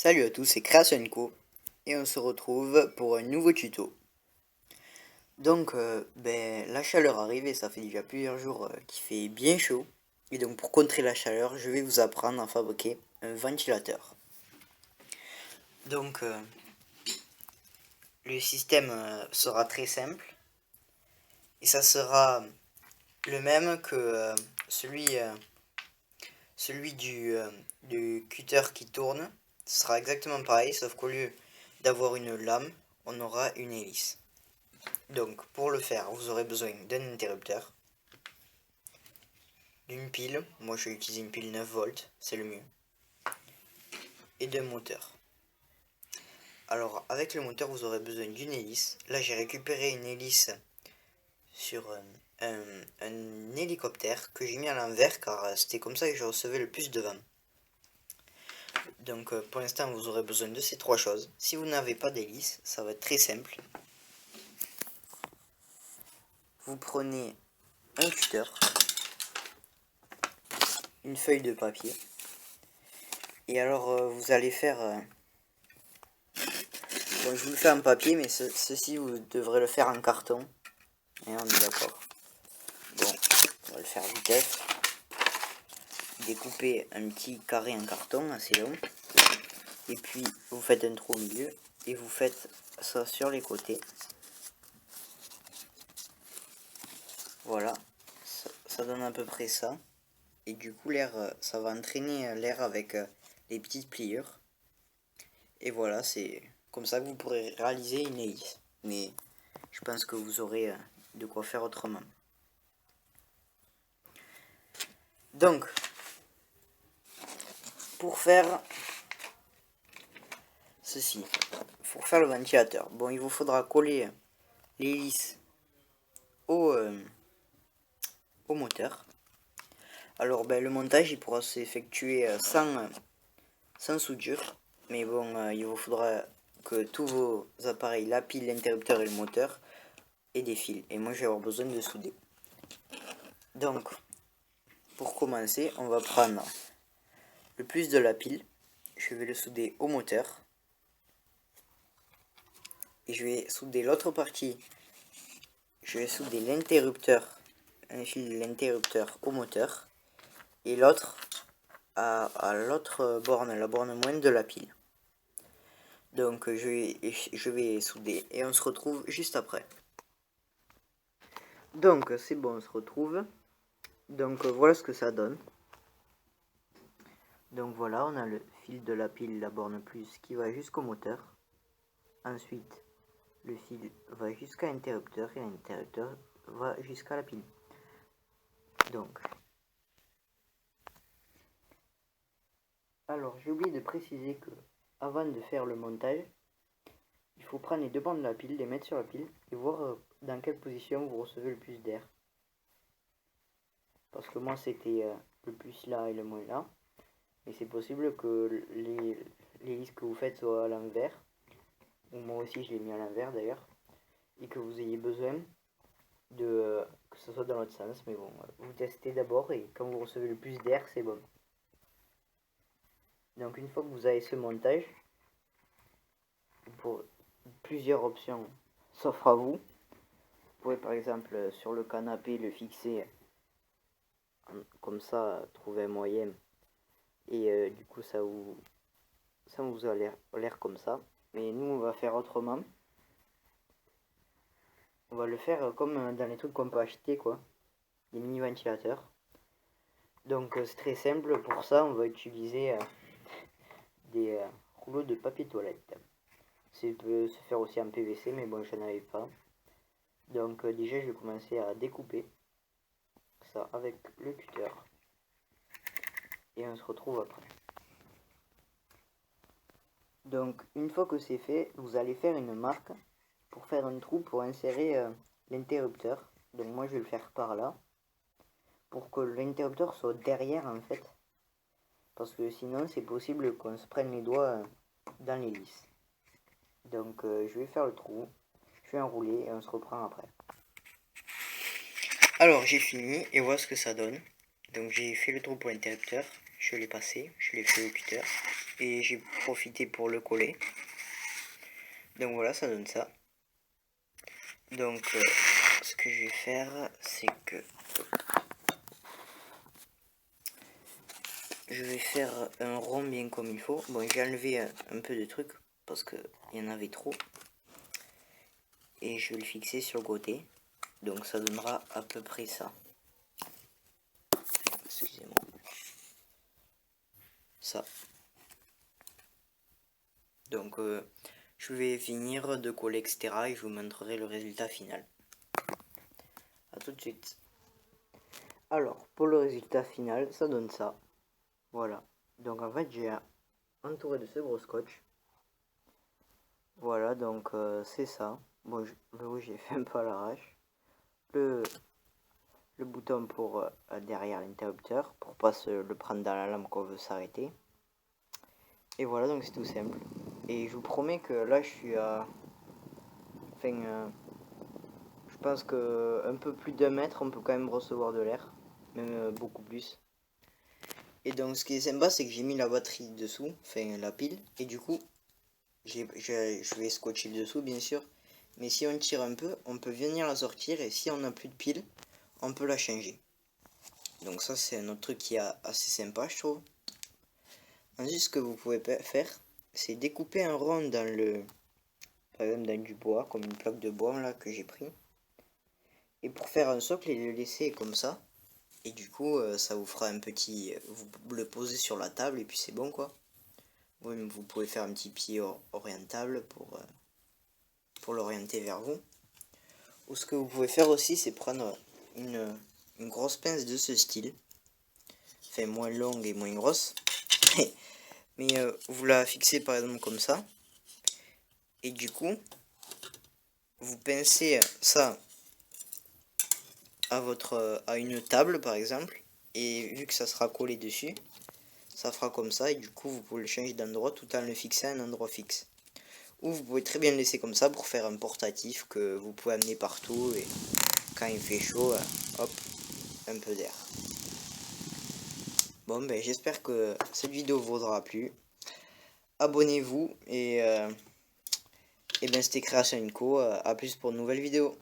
Salut à tous, c'est Création Co et on se retrouve pour un nouveau tuto. Donc la chaleur arrive et ça fait déjà plusieurs jours qu'il fait bien chaud. Et donc pour contrer la chaleur, je vais vous apprendre à fabriquer un ventilateur. Donc le système sera très simple et ça sera le même que celui du cutter qui tourne. Ce sera exactement pareil, sauf qu'au lieu d'avoir une lame, on aura une hélice. Donc, pour le faire, vous aurez besoin d'un interrupteur, d'une pile, moi je vais utiliser une pile 9 volts, c'est le mieux, et d'un moteur. Alors, avec le moteur, vous aurez besoin d'une hélice. Là, j'ai récupéré une hélice sur un hélicoptère que j'ai mis à l'envers car c'était comme ça que je recevais le plus de vent. Donc, pour l'instant, vous aurez besoin de ces trois choses. Si vous n'avez pas d'hélice, ça va être très simple. Vous prenez un cutter, une feuille de papier, et alors vous allez faire... bon, je vous le fais en papier, mais ceci vous devrez le faire en carton. Et on est d'accord. Bon, on va le faire vitesse. Découper un petit carré en carton assez long. Et puis vous faites un trou au milieu et vous faites ça sur les côtés. Voilà, ça donne à peu près ça. Et du coup l'air, ça va entraîner l'air avec les petites pliures. Et voilà, c'est comme ça que vous pourrez réaliser une hélice. Mais je pense que vous aurez de quoi faire autrement. Donc, pour faire ceci, pour faire le ventilateur, bon, il vous faudra coller l'hélice au moteur. Alors, le montage, il pourra s'effectuer sans soudure. Mais bon, il vous faudra que tous vos appareils, la pile, l'interrupteur et le moteur, aient des fils. Et moi, je vais avoir besoin de souder. Donc, pour commencer, on va prendre le plus de la pile. Je vais le souder au moteur. Et je vais souder l'autre partie. Je vais souder l'interrupteur, un fil de l'interrupteur au moteur. Et l'autre à l'autre borne, la borne moindre de la pile. Donc je vais souder et on se retrouve juste après. Donc c'est bon, on se retrouve. Donc voilà ce que ça donne. Donc voilà, on a le fil de la pile, la borne plus qui va jusqu'au moteur. Ensuite, le fil va jusqu'à l'interrupteur et l'interrupteur va jusqu'à la pile. Donc, alors j'ai oublié de préciser que avant de faire le montage, il faut prendre les deux bandes de la pile, les mettre sur la pile et voir dans quelle position vous recevez le plus d'air. Parce que moi c'était le plus là et le moins là. Et c'est possible que les listes que vous faites soient à l'envers. Ou moi aussi je l'ai mis à l'envers d'ailleurs. Et que vous ayez besoin que ce soit dans l'autre sens. Mais bon, vous testez d'abord et quand vous recevez le plus d'air, c'est bon. Donc une fois que vous avez ce montage, pour plusieurs options s'offrent à vous. Vous pouvez par exemple sur le canapé le fixer comme ça, trouver un moyen. Et du coup ça vous a l'air comme ça. Mais nous on va faire autrement. On va le faire comme dans les trucs qu'on peut acheter quoi. Des mini ventilateurs. Donc c'est très simple. Pour ça on va utiliser des rouleaux de papier toilette. Ça peut se faire aussi en PVC mais bon j'en avais pas. Donc déjà je vais commencer à découper ça avec le cutter. Et on se retrouve après. Donc une fois que c'est fait, vous allez faire une marque pour faire un trou pour insérer l'interrupteur. Donc moi je vais le faire par là. Pour que l'interrupteur soit derrière en fait. Parce que sinon c'est possible qu'on se prenne les doigts dans l'hélice. Donc je vais faire le trou. Je vais enrouler et on se reprend après. Alors j'ai fini et voilà ce que ça donne. Donc j'ai fait le trou pour l'interrupteur. Je l'ai passé, je l'ai fait au cutter. et j'ai profité pour le coller. Donc voilà, ça donne ça. Donc ce que je vais faire, c'est que je vais faire un rond bien comme il faut. Bon, j'ai enlevé un peu de trucs parce qu'il y en avait trop. Et je vais le fixer sur le côté. Donc ça donnera à peu près ça. Excusez-moi. Ça. Donc je vais finir de coller, etc. et je vous montrerai le résultat final. A tout de suite. Alors, pour le résultat final, ça donne ça. Voilà. Donc en fait, j'ai entouré de ce gros scotch. Voilà, donc c'est ça. Bon, le rouge, j'ai fait un peu à l'arrache. Le bouton pour derrière l'interrupteur, pour pas le prendre dans la lame quand on veut s'arrêter. Et voilà, donc c'est tout simple. Et je vous promets que là, je suis à... Enfin, je pense que un peu plus d'un mètre, on peut quand même recevoir de l'air. Même beaucoup plus. Et donc, ce qui est sympa, c'est que j'ai mis la batterie dessous, enfin la pile. Et du coup, je vais scotcher le dessous, bien sûr. Mais si on tire un peu, on peut venir la sortir. Et si on n'a plus de pile, on peut la changer. Donc ça, c'est un autre truc qui est assez sympa, je trouve. Ensuite, ce que vous pouvez faire, c'est découper un rond dans le... Par exemple, dans du bois, comme une plaque de bois là que j'ai pris. Et pour faire un socle et le laisser comme ça. Et du coup, ça vous fera un petit... Vous le posez sur la table et puis c'est bon, quoi. Vous pouvez faire un petit pied orientable pour l'orienter vers vous. Ou ce que vous pouvez faire aussi, c'est prendre une grosse pince de ce style. Enfin, moins longue et moins grosse. Mais vous la fixez par exemple comme ça. Et du coup, vous pincez ça à une table par exemple. Et vu que ça sera collé dessus, ça fera comme ça. Et du coup, vous pouvez le changer d'endroit tout en le fixant à un endroit fixe. Ou vous pouvez très bien le laisser comme ça pour faire un portatif que vous pouvez amener partout. Et quand il fait chaud, hop, un peu d'air. Bon, ben j'espère que cette vidéo vous aura plu. Abonnez-vous et ben c'était Création Co. À plus pour de nouvelles vidéos.